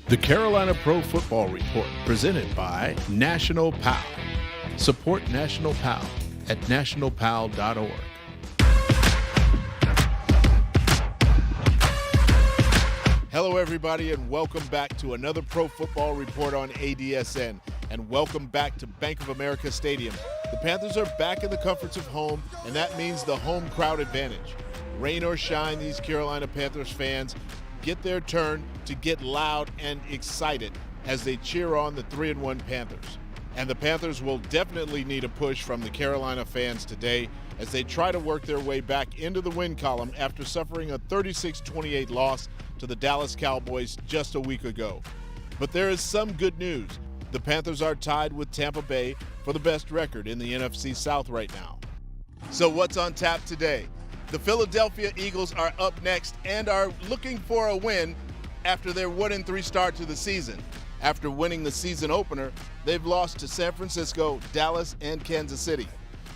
The Carolina Pro Football Report, presented by National PAL. Support National PAL at nationalpal.org. Hello, everybody, and welcome back to another Pro Football Report on ADSN. And welcome back to Bank of America Stadium. The Panthers are back in the comforts of home, and that means the home crowd advantage. Rain or shine, these Carolina Panthers fans get their turn to get loud and excited as they cheer on the 3-1 Panthers. And the Panthers will definitely need a push from the Carolina fans today as they try to work their way back into the win column after suffering a 36-28 loss to the Dallas Cowboys just a week ago. But there is some good news. The Panthers are tied with Tampa Bay for the best record in the NFC South right now. So what's on tap today? The Philadelphia Eagles are up next and are looking for a win after their 1-3 start to the season. After winning the season opener, they've lost to San Francisco, Dallas, and Kansas City.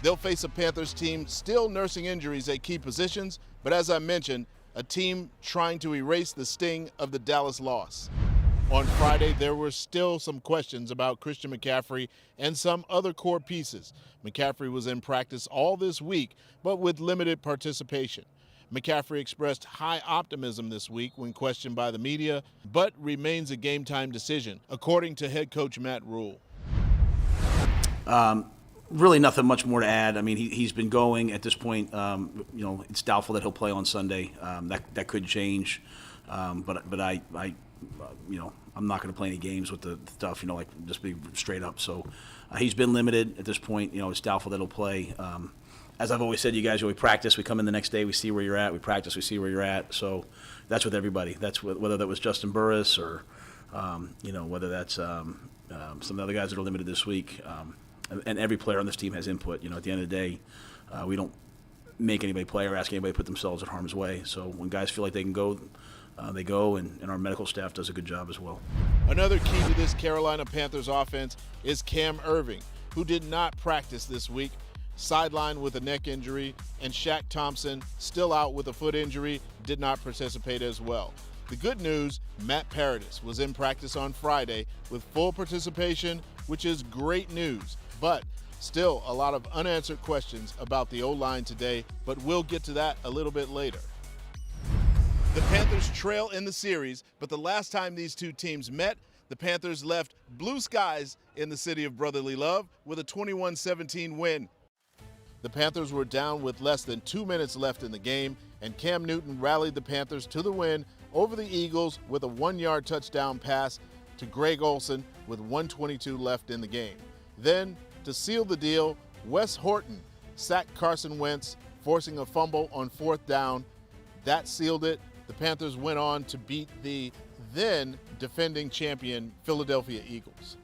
They'll face a Panthers team still nursing injuries at key positions, but as I mentioned, a team trying to erase the sting of the Dallas loss. On Friday, there were still some questions about Christian McCaffrey and some other core pieces. McCaffrey was in practice all this week, but with limited participation. McCaffrey expressed high optimism this week when questioned by the media, but remains a game-time decision, according to head coach Matt Rule. Really nothing much more to add. I mean, he's been going at this point. It's doubtful that he'll play on Sunday. That could change, but I'm not going to play any games with the stuff, just be straight up. So he's been limited at this point. It's doubtful that he'll play. As I've always said, you guys, we practice, we come in the next day, we see where you're at, we practice, we see where you're at. So that's with everybody. That's whether that was Justin Burris or, whether that's some of the other guys that are limited this week. And every player on this team has input. At the end of the day, we don't make anybody play or ask anybody to put themselves in harm's way. So when guys feel like they can go, they go, and our medical staff does a good job as well. Another key to this Carolina Panthers offense is Cam Erving, who did not practice this week, sidelined with a neck injury, and Shaq Thompson, still out with a foot injury, did not participate as well. The good news, Matt Paradis was in practice on Friday with full participation, which is great news, but still a lot of unanswered questions about the O-line today, but we'll get to that a little bit later. The Panthers trail in the series, but the last time these two teams met, the Panthers left blue skies in the city of brotherly love with a 21-17 win. The Panthers were down with less than 2 minutes left in the game, and Cam Newton rallied the Panthers to the win over the Eagles with a 1-yard touchdown pass to Greg Olsen with 1:22 left in the game. Then, to seal the deal, Wes Horton sacked Carson Wentz, forcing a fumble on 4th down. That sealed it. The Panthers went on to beat the then defending champion Philadelphia Eagles.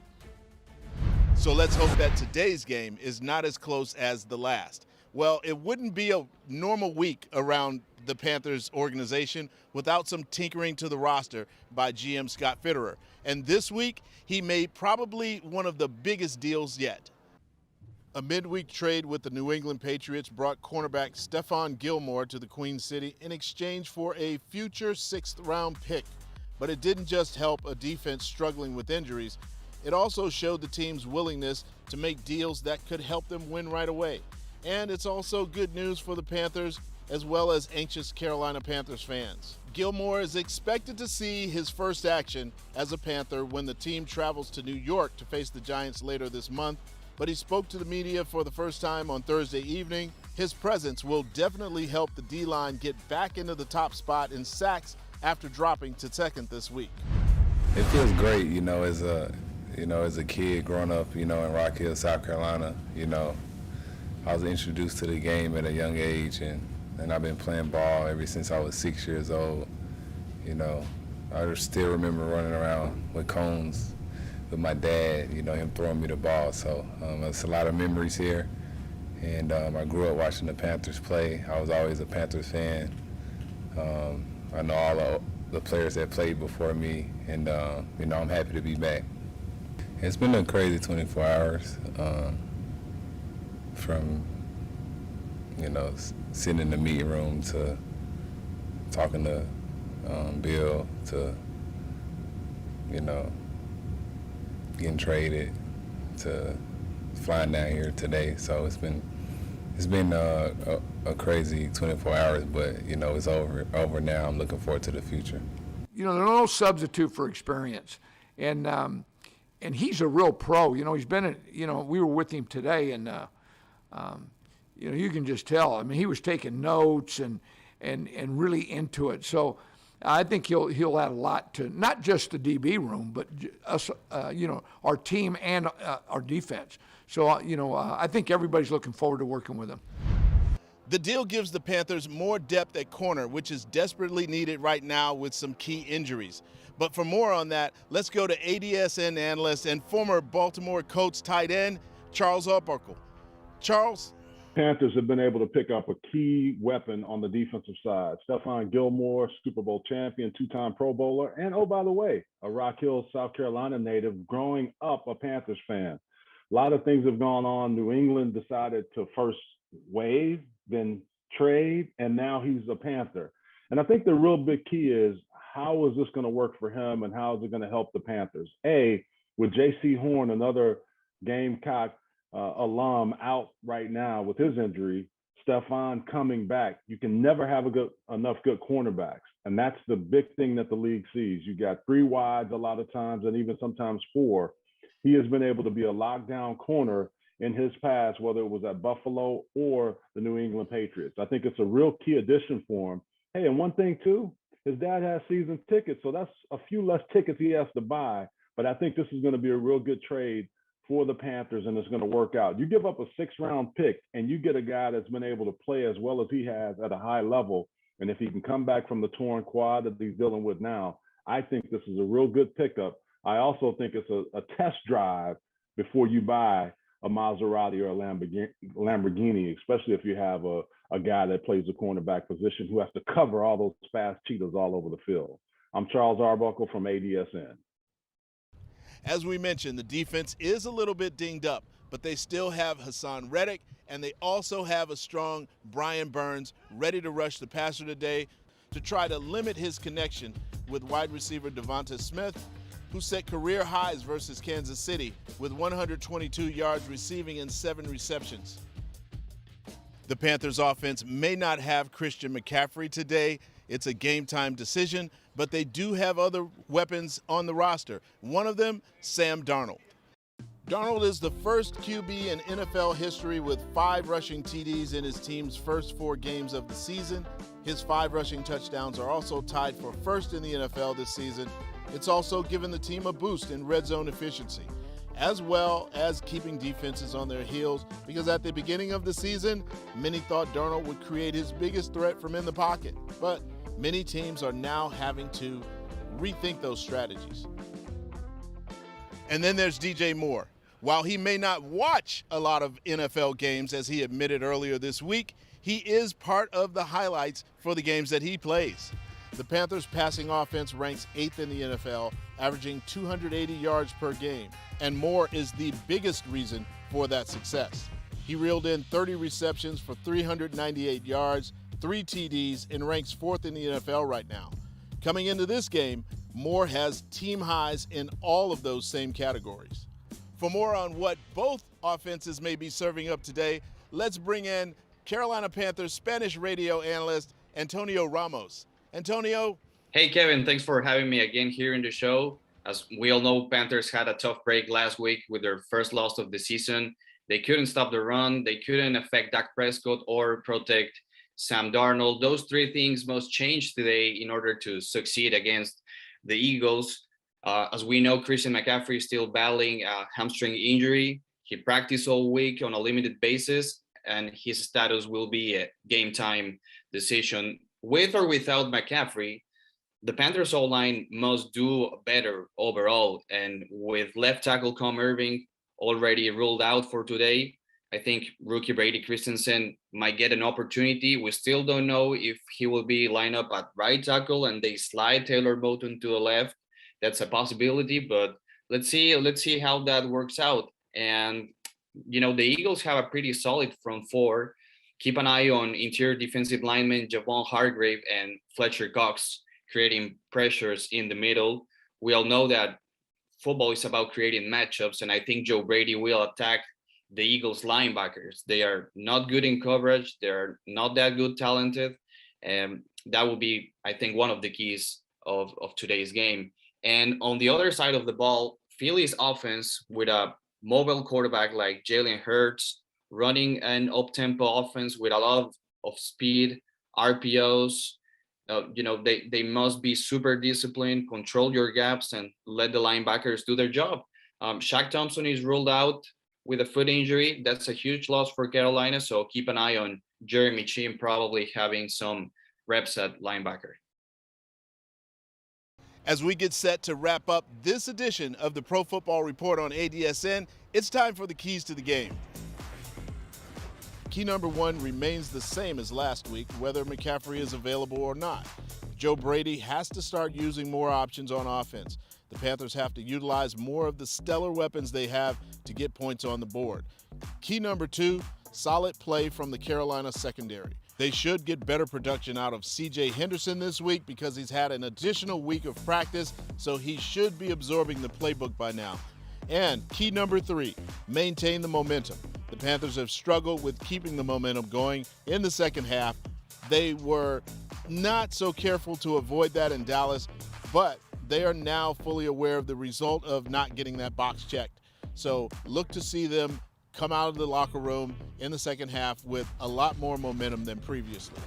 So let's hope that today's game is not as close as the last. Well, it wouldn't be a normal week around the Panthers organization without some tinkering to the roster by GM Scott Fitterer. And this week, he made probably one of the biggest deals yet. A midweek trade with the New England Patriots brought cornerback Stephon Gilmore to the Queen City in exchange for a future 6th-round pick. But it didn't just help a defense struggling with injuries. It also showed the team's willingness to make deals that could help them win right away. And it's also good news for the Panthers as well as anxious Carolina Panthers fans. Gilmore is expected to see his first action as a Panther when the team travels to New York to face the Giants later this month, but he spoke to the media for the first time on Thursday evening. His presence will definitely help the D-line get back into the top spot in sacks after dropping to 2nd this week. It feels great, as a kid growing up, in Rock Hill, South Carolina. I was introduced to the game at a young age, and I've been playing ball ever since I was 6 years old. I just still remember running around with cones with my dad, him throwing me the ball. So it's a lot of memories here. And I grew up watching the Panthers play. I was always a Panthers fan. I know all the players that played before me, and I'm happy to be back. It's been a crazy 24 hours from, sitting in the meeting room to talking to Bill to you know, getting traded to flying down here today. So it's been a crazy 24 hours, but you know it's over now. I'm looking forward to the future. You know, there's no substitute for experience, and he's a real pro. You know, he's been, we were with him today, and you know, you can just tell. I mean, he was taking notes and really into it. So I think he'll add a lot to not just the DB room, but us, you know, our team and our defense. So you know, I think everybody's looking forward to working with him. The deal gives the Panthers more depth at corner, which is desperately needed right now with some key injuries. But for more on that, let's go to ADSN analyst and former Baltimore Colts tight end, Charles Arbuckle. Charles? Panthers have been able to pick up a key weapon on the defensive side. Stephon Gilmore, Super Bowl champion, two-time Pro Bowler, and oh, by the way, a Rock Hill, South Carolina native, growing up a Panthers fan. A lot of things have gone on. New England decided to first wave, then trade, and now he's a Panther. And I think the real big key is, how is this going to work for him, and how is it going to help the Panthers? With J.C. Horn, another Gamecock alum, out right now with his injury, Stephon coming back, you can never have enough good cornerbacks. And that's the big thing that the league sees. You got 3 wides a lot of times, and even sometimes 4. He has been able to be a lockdown corner in his past, whether it was at Buffalo or the New England Patriots. I think it's a real key addition for him. Hey, and one thing too, his dad has season tickets, so that's a few less tickets he has to buy. But I think this is going to be a real good trade for the Panthers, and it's going to work out. You give up a 6th-round pick, and you get a guy that's been able to play as well as he has at a high level. And if he can come back from the torn quad that he's dealing with now, I think this is a real good pickup. I also think it's a test drive before you buy a Maserati or a Lamborghini, especially if you have a guy that plays the cornerback position who has to cover all those fast cheetahs all over the field. I'm Charles Arbuckle from ADSN. As we mentioned, the defense is a little bit dinged up, but they still have Hassan Reddick, and they also have a strong Brian Burns ready to rush the passer today to try to limit his connection with wide receiver Devonta Smith, who set career highs versus Kansas City with 122 yards receiving and 7 receptions. The Panthers offense may not have Christian McCaffrey today. It's a game-time decision, but they do have other weapons on the roster. One of them, Sam Darnold. Darnold is the first QB in NFL history with 5 rushing TDs in his team's first 4 games of the season. His 5 rushing touchdowns are also tied for first in the NFL this season. It's also given the team a boost in red zone efficiency, as well as keeping defenses on their heels, because at the beginning of the season, many thought Darnold would create his biggest threat from in the pocket. But many teams are now having to rethink those strategies. And then there's DJ Moore. While he may not watch a lot of NFL games, as he admitted earlier this week, he is part of the highlights for the games that he plays. The Panthers' passing offense ranks 8th in the NFL, averaging 280 yards per game, and Moore is the biggest reason for that success. He reeled in 30 receptions for 398 yards, 3 TDs, and ranks 4th in the NFL right now. Coming into this game, Moore has team highs in all of those same categories. For more on what both offenses may be serving up today, let's bring in Carolina Panthers Spanish radio analyst Antonio Ramos. Antonio. Hey, Kevin, thanks for having me again here in the show. As we all know, Panthers had a tough break last week with their first loss of the season. They couldn't stop the run. They couldn't affect Dak Prescott or protect Sam Darnold. Those 3 things must change today in order to succeed against the Eagles. As we know, Christian McCaffrey is still battling a hamstring injury. He practiced all week on a limited basis, and his status will be a game time decision. With or without McCaffrey, the Panthers O-line must do better overall. And with left tackle Com Irving already ruled out for today, I think rookie Brady Christensen might get an opportunity. We still don't know if he will be lined up at right tackle and they slide Taylor Moton to the left. That's a possibility, but let's see how that works out. And, you know, the Eagles have a pretty solid front 4. Keep an eye on interior defensive linemen Javon Hargrave and Fletcher Cox creating pressures in the middle. we all know that football is about creating matchups, and I think Joe Brady will attack the Eagles linebackers. They are not good in coverage. They're not that good talented. And that will be, I think, one of the keys of today's game. And on the other side of the ball, Philly's offense with a mobile quarterback like Jalen Hurts, running an up-tempo offense with a lot of speed, RPOs. They must be super disciplined, control your gaps, and let the linebackers do their job. Shaq Thompson is ruled out with a foot injury. That's a huge loss for Carolina, so keep an eye on Jeremy Chin probably having some reps at linebacker. As we get set to wrap up this edition of the Pro Football Report on ADSN, it's time for the keys to the game. Key number one remains the same as last week, whether McCaffrey is available or not. Joe Brady has to start using more options on offense. The Panthers have to utilize more of the stellar weapons they have to get points on the board. Key number two, solid play from the Carolina secondary. They should get better production out of C.J. Henderson this week because he's had an additional week of practice, so he should be absorbing the playbook by now. And key number three, maintain the momentum. The Panthers have struggled with keeping the momentum going in the second half. They were not so careful to avoid that in Dallas, but they are now fully aware of the result of not getting that box checked. So look to see them come out of the locker room in the second half with a lot more momentum than previously.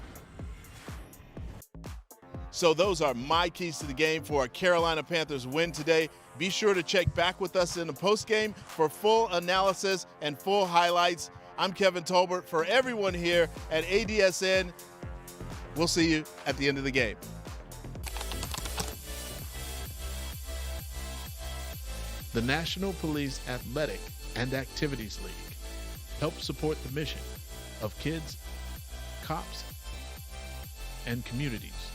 So those are my keys to the game for a Carolina Panthers win today. Be sure to check back with us in the postgame for full analysis and full highlights. I'm Kevin Tolbert. For everyone here at ADSN, we'll see you at the end of the game. The National Police Athletic and Activities League helps support the mission of kids, cops, and communities.